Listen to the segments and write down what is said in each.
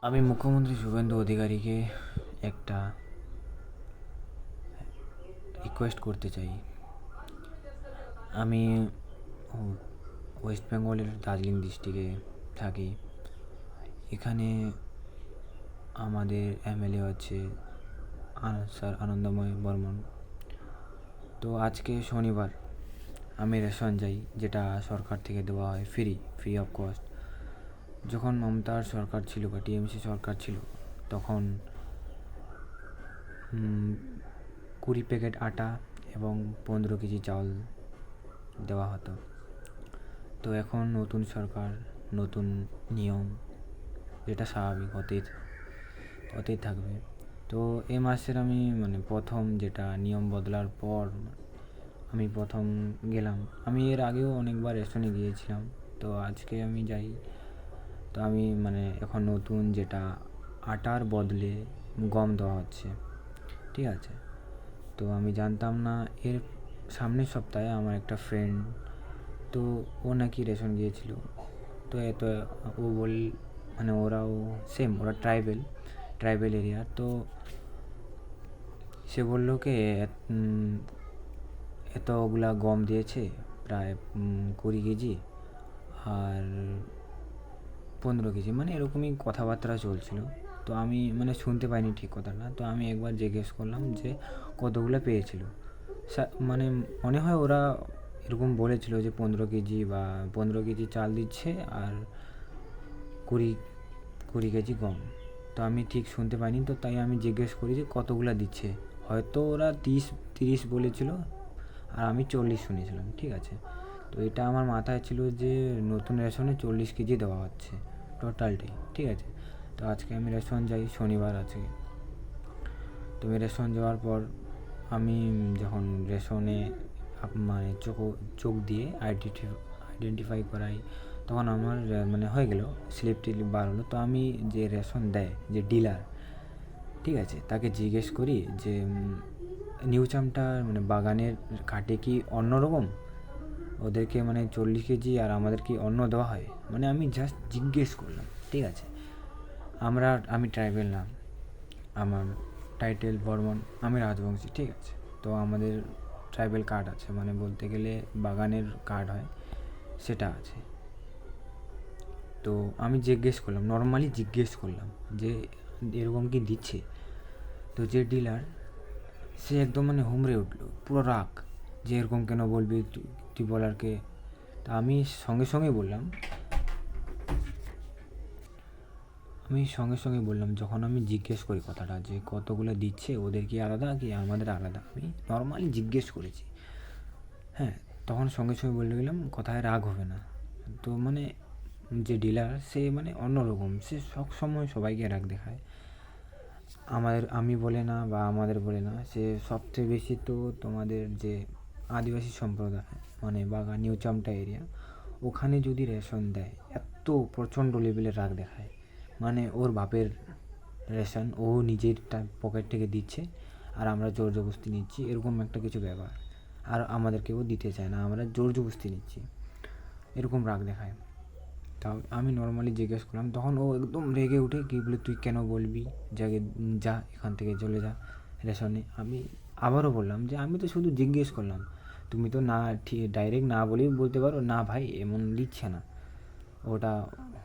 আমি মুখ্যমন্ত্রী শুভেন্দু অধিকারীকে একটা রিকোয়েস্ট করতে চাই। আমি ওয়েস্ট বেঙ্গলের দার্জিলিং ডিস্ট্রিক্টে থাকি। এখানে আমাদের এমএলএ হচ্ছে স্যার আনন্দময় বর্মন। তো আজকে শনিবার আমি রেশন যাই, যেটা সরকার থেকে দেওয়া হয় ফ্রি অফ কস্ট। যখন মমতার সরকার ছিল বা টিএমসি সরকার ছিল, তখন 20 প্যাকেট আটা এবং 15 কেজি চাউল দেওয়া হতো। তো এখন নতুন সরকার, নতুন নিয়ম, যেটা স্বাভাবিক হতেই থাকবে। তো এই মাসের আমি প্রথম যেটা নিয়ম বদলার পর আমি প্রথম গেলাম। আমি এর আগেও অনেকবার রেশনে গিয়েছিলাম, তো আজকে আমি যাই। তো আমি এখন নতুন যেটা আটার বদলে গম দেওয়া হচ্ছে, ঠিক আছে। তো আমি জানতাম না। এর সামনের সপ্তাহে আমার একটা ফ্রেন্ড, তো ও নাকি রেশন গিয়েছিল। তো ও ওরাও সেম, ওরা ট্রাইবেল এরিয়া। তো সে বললো কি এতগুলা গম দিয়েছে, প্রায় 20 কেজি আর 15 কেজি, এরকমই কথাবার্তা চলছিল। তো আমি শুনতে পাইনি ঠিক কথাটা। তো আমি একবার জিজ্ঞেস করলাম যে কতগুলো পেয়েছিল। মানে মনে হয় ওরা এরকম বলেছিল যে 15 কেজি চাল দিচ্ছে আর 20 কেজি গম। তো আমি ঠিক শুনতে পাইনি, তো তাই আমি জিজ্ঞেস করি যে কতগুলো দিচ্ছে। হয়তো ওরা 30 বলেছিল আর আমি 40 শুনেছিলাম, ঠিক আছে। তো এটা আমার মাথায় ছিল যে নতুন রেশনে 40 কেজি দেওয়া হচ্ছে টোটালটাই, ঠিক আছে। তো আজকে আমি রেশন যাই, শনিবার আছে। তো আমি রেশন যাওয়ার পর আমি যখন রেশনে চোখ দিয়ে আইডেন্টিফাই করাই, তখন আমার হয়ে গেল, স্লিপ বার হলো। তো আমি যে রেশন দেয়, যে ডিলার, ঠিক আছে, তাকে জিজ্ঞেস করি যে নিউ চামটা বাগানের কাটে কি অন্যরকম, ওদেরকে 40 কেজি আর আমাদের কি অন্য দেওয়া হয়। আমি জাস্ট জিজ্ঞেস করলাম, ঠিক আছে। আমি ট্রাইবেল না, আমার টাইটেল বর্মন, আমি রাজবংশী, ঠিক আছে। তো আমাদের ট্রাইবেল কার্ড আছে, বলতে গেলে বাগানের কার্ড হয়, সেটা আছে। তো আমি নর্মালি জিজ্ঞেস করলাম যে এরকম কি দিচ্ছে। তো যে ডিলার, সে একদম হুমড়ে উঠলো, পুরো রাগ, যে এরকম কেন বলবি তুই বলারকে। তা আমি সঙ্গে সঙ্গে বললাম, যখন আমি জিজ্ঞেস করি কথাটা যে কতগুলো দিচ্ছে, ওদের কি আলাদা কি আমাদের আলাদা, আমি নর্মালি জিজ্ঞেস করেছি, হ্যাঁ। তখন সঙ্গে সঙ্গে বলে গেলাম কথায় রাগ হবে না। তো যে ডিলার, সে অন্যরকম, সে সব সময় সবাইকে রাগ দেখায়। আমি বলে না বা আমাদের বলে না, সে সবচেয়ে বেশি তো তোমাদের যে আদিবাসী সম্প্রদায়, বাগান নিউ চামটা এরিয়া, ওখানে যদি রেশন দেয়, এত প্রচণ্ড লেভেলের রাগ দেখায়। ওর বাপের রেশন ও নিজের পকেট থেকে দিচ্ছে আর আমরা জোর জবরদস্তি নিচ্ছি, এরকম একটা কিছু ব্যাপার। আর আমাদেরকেও দিতে চায় না, আমরা জোর জবরদস্তি নিচ্ছি, এরকম রাগ দেখায়। তাও আমি নর্মালি জিজ্ঞেস করলাম, তখন ও একদম রেগে উঠে কী বলে, তুই কেন বলবি, যা এখান থেকে চলে যা রেশনে। আমি আবারও বললাম যে আমি তো শুধু জিজ্ঞেস করলাম, তুমি তো না ঠিক ডাইরেক্ট না বলেই বলতে পারো না ভাই এমন দিচ্ছে না, ওটা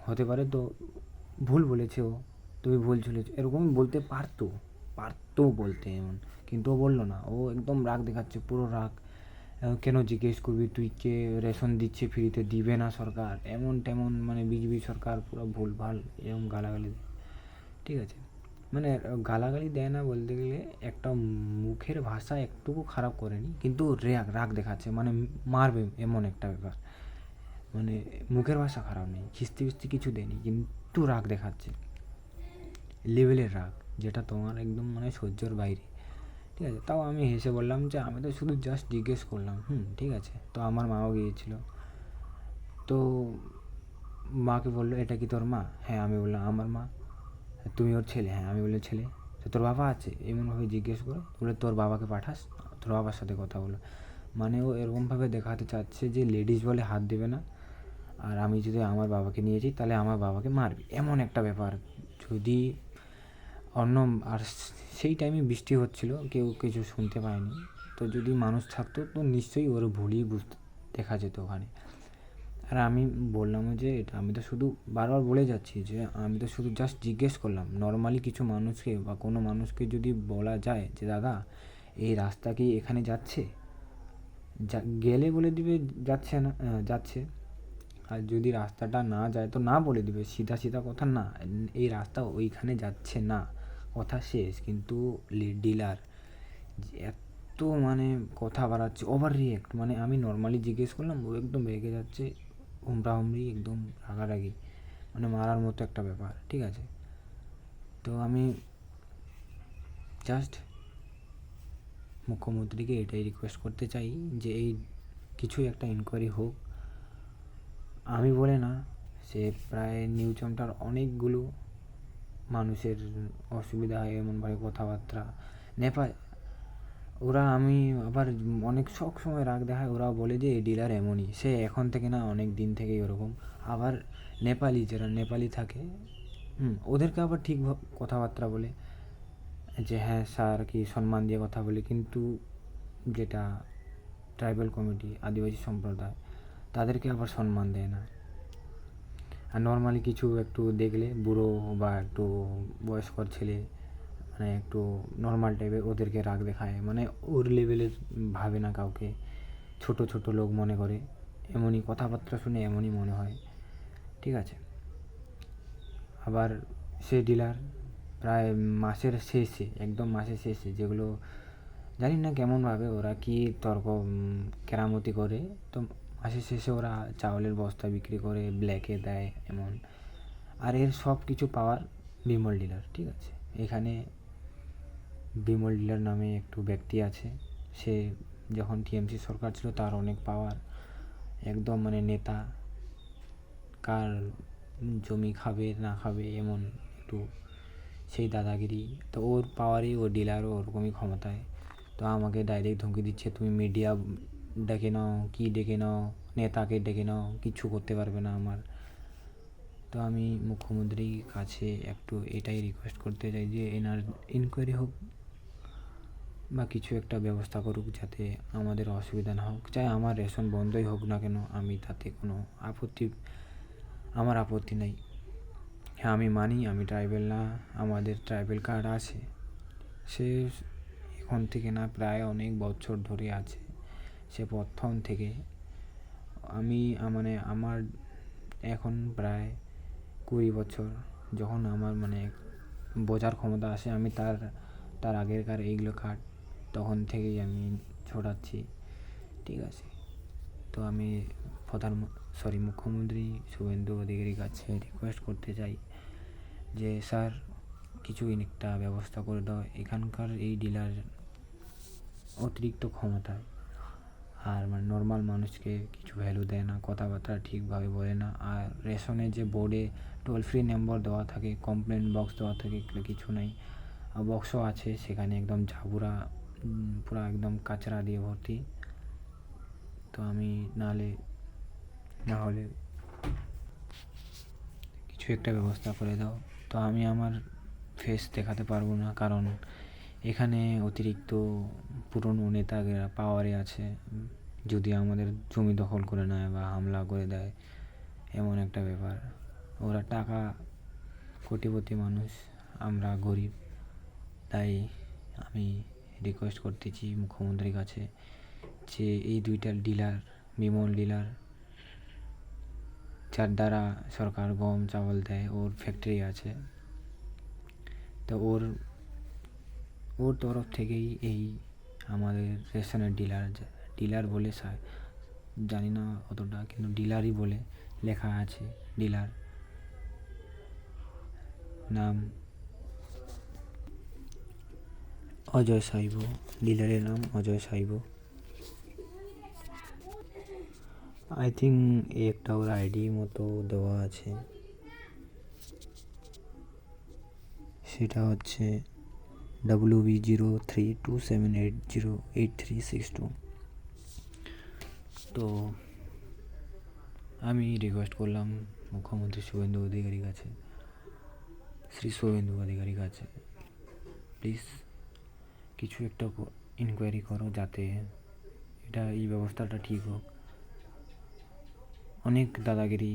হতে পারে, তো ভুল বলেছে ও, তুমি ভুল চলেছ, এরকম বলতে পারতো বলতে এমন। কিন্তু ও বললো না, ও একদম রাগ দেখাচ্ছে, পুরো রাগ। কেন জিজ্ঞেস করবি, তুই কে, রেশন দিচ্ছে ফ্রিতে, দিবে না সরকার, এমন তেমন, বিজেপি সরকার পুরো ভুলভাল এরকম গালাগালি দেয়, ঠিক আছে। গালাগালি দেয় না বলতে গেলে, একটা মুখের ভাষা একটুকু খারাপ করেনি, কিন্তু রাগ দেখাচ্ছে, মারবে এমন একটা ব্যাপার। মুখের ভাষা খারাপ নেই, খিস্তি ফিস্তি কিছু দেয়নি, কিন্তু রাগ দেখাচ্ছে, লেভেলের রাগ, যেটা তোমার একদম সহ্যর বাইরে, ঠিক আছে। তাও আমি হেসে বললাম যে আমি তো শুধু জাস্ট জিজ্ঞেস করলাম, ঠিক আছে। তো আমার মাও গিয়েছিল, তো মাকে বললো, এটা কি তোর মা? হ্যাঁ, আমি বললাম আমার মা। তুমি ওর ছেলে? হ্যাঁ, আমি বললাম ছেলে। তো তোর বাবা আছে? এমনভাবে জিজ্ঞেস করে বলে, তোর বাবাকে পাঠাস, তোর বাবার সাথে কথা বলো। ও এরকমভাবে দেখাতে চাচ্ছে যে লেডিস বলে হাত দেবে না, আর আমি যদি আমার বাবাকে নিয়ে যাই তাহলে আমার বাবাকে মারবে, এমন একটা ব্যাপার যদি অন্য আর সেই টাইমে বৃষ্টি হচ্ছিল, কেউ কিছু শুনতে পায়নি। তো যদি মানুষ থাকতো তো নিশ্চয়ই ওর ভুলই দেখা যেত ওখানে। আর আমি বললাম যে এটা আমি তো শুধু বারবার বলে যাচ্ছি যে আমি তো শুধু জাস্ট জিজ্ঞেস করলাম। নর্মালি কিছু মানুষকে বা কোনো মানুষকে যদি বলা যায় যে দাদা এই রাস্তা কি এখানে যাচ্ছে, গেলে বলে দিবে যাচ্ছে না, যাচ্ছে। আর যদি রাস্তাটা না যায় তো না বলে দিবে, সিধা সিধা কথা, না এই রাস্তা ওইখানে যাচ্ছে না, কথা শেষ। কিন্তু ডিলার এত মানে কথা বাড়াচ্ছে, ওভার রিয়েক্ট। মানে আমি নর্মালি জিজ্ঞেস করলাম, ও একদম রেগে যাচ্ছে, হুমড়ি একদম রাগারাগি, মানে মারার মতো একটা ব্যাপার, ঠিক আছে। তো আমি জাস্ট মুখ্যমন্ত্রীকে এটাই রিকোয়েস্ট করতে চাই যে এই কিছুই একটা ইনকোয়ারি হোক। আমি বলে না, সে প্রায় নিউ চামটার অনেকগুলো মানুষের অসুবিধা হয় এমনভাবে কথাবার্তা নেপাল ওরা, আমি আবার অনেক সব সময় রাগ দেখায়, ওরা বলে যে এই ডিলার এমনই, সে এখন থেকে না অনেক দিন থেকেই ওরকম। আবার নেপালি, যারা নেপালি থাকে, ওদেরকে আবার ঠিক কথাবার্তা বলে যে হ্যাঁ স্যার কি সম্মান দিয়ে কথা বলে। কিন্তু যেটা ট্রাইবাল কমিটি, আদিবাসী সম্প্রদায়, তাদেরকে আবার সম্মান দেয় না। আর নর্মালি কিছু একটু দেখলে বুড়ো বা একটু বয়স্কর ছেলে, মানে একটু নর্মাল টাইপের, ওদেরকে রাগ দেখায়, মানে ওর লেভেলের ভাবে না কাউকে, ছোট ছোট লোক মনে করে। এমনই কথাবার্তা শুনে এমনই মনে হয়, ঠিক আছে। আবার সে ডিলার প্রায় মাসের শেষে, একদম মাসের শেষে, যেগুলো জানি না কেমনভাবে ওরা কি তর্ক কেরামতি করে, তো মাসের শেষে ওরা চাউলের বস্তা বিক্রি করে, ব্ল্যাকে দেয় এমন। আর এর সব কিছু পাওয়ার বিমল ডিলার, ঠিক আছে। এখানে বিমল ডিলার নামে একটু ব্যক্তি আছে, সে যখন টিএমসি সরকার ছিল তার অনেক পাওয়ার, একদম মানে নেতা, কার জমি খাবে না খাবে এমন একটু সেই দাদাগিরি। তো ওর পাওয়ারই ও ডিলারও ওরকমই ক্ষমতায়। তো আমাকে ডাইরেক্ট ধমকি দিচ্ছে, তুমি মিডিয়া ডেকে নাও, কী ডেকে নাও, নেতাকে ডেকে নাও, কিচ্ছু করতে পারবে না আমার। তো আমি মুখ্যমন্ত্রীর কাছে একটু এটাই রিকোয়েস্ট করতে চাই যে এনার ইনকোয়ারি হোক বা কিছু একটা ব্যবস্থা করুক, যাতে আমাদের অসুবিধা না হোক। চাই আমার রেশন বন্ধই হোক না কেন, আমি তাতে কোনো আমার আপত্তি নেই। হ্যাঁ আমি মানি আমি ট্রাইবেল না, আমাদের ট্রাইবেল কার্ড আছে, সে এখন থেকে না প্রায় অনেক বছর ধরে আছে, সে প্রথম থেকে। আমি মানে আমার এখন প্রায় 20 বছর, যখন আমার মানে বোঝার ক্ষমতা আসে, আমি তার আগেরকার এইগুলো কার্ড তখন থেকেই আমি ছড়াচ্ছি, ঠিক আছে। তো আমি মুখ্যমন্ত্রী শুভেন্দু অধিকারীর কাছে রিকোয়েস্ট করতে চাই যে স্যার কিছু একটা ব্যবস্থা করে দাও। এখানকার এই ডিলার অতিরিক্ত ক্ষমতায়, আর মানে নর্মাল মানুষকে কিছু ভ্যালু দেয় না, কথাবার্তা ঠিকভাবে বলে না। আর রেশনে যে বোর্ডে টোল ফ্রি নম্বর দেওয়া থাকে, কমপ্লেন বক্স দেওয়া থাকে, এগুলো কিছু নেই। আর বক্সও আছে, সেখানে একদম ঝাবুরা, পুরো একদম কাচরা দিয়ে ভর্তি। তো আমি না হলে কিছু একটা ব্যবস্থা করে দাও। তো আমি আমার ফেস দেখাতে পারবো না, কারণ এখানে অতিরিক্ত পুরনো নেতারা পাওয়ারে আছে, যদি আমাদের জমি দখল করে নেয় বা হামলা করে দেয়, এমন একটা ব্যাপার। ওরা টাকা কোটিপতি মানুষ, আমরা গরিব। তাই আমি রিকোয়েস্ট করতেছি মুখ্যমন্ত্রীর কাছে যে এই দুইটা ডিলার, বিমল ডিলার, যার দ্বারা সরকার গম চাवल দেয়, ওর ফ্যাক্টরি আছে, তো ওর তরফ থেকেই এই আমাদের রেশনের ডিলার বলে জানি না অতটা, কিন্তু ডিলারই বলে লেখা আছে। ডিলার নাম অজয় সাইব, ডিলারের নাম অজয় সাইব। আই থিঙ্ক একটা ওর আইডি মতো দেওয়া আছে, সেটা হচ্ছে WB0327808362। তো আমি রিকোয়েস্ট করলাম মুখ্যমন্ত্রী শুভেন্দু অধিকারীর কাছে শ্রী শুভেন্দু অধিকারীর কাছে প্লিজ কিছু একটা ইনকোয়ারি করো, যাতে এই ব্যবস্থাটা ঠিক হোক। অনেক দাদাগিরি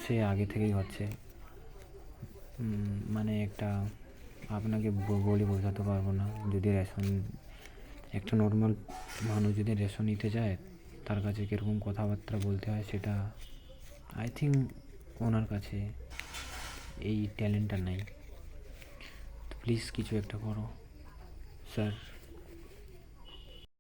সে আগে থেকেই হচ্ছে, মানে আপনাকে বলে বোঝাতে পারবো না। যদি একটা নর্মাল মানুষ যদি রেশন নিতে যায়, তার কাছে কীরকম কথাবার্তা বলতে হয়, সেটা আই থিঙ্ক ওনার কাছে এই ট্যালেন্টটা নাই। তো প্লিজ কিছু একটা করো স্যার।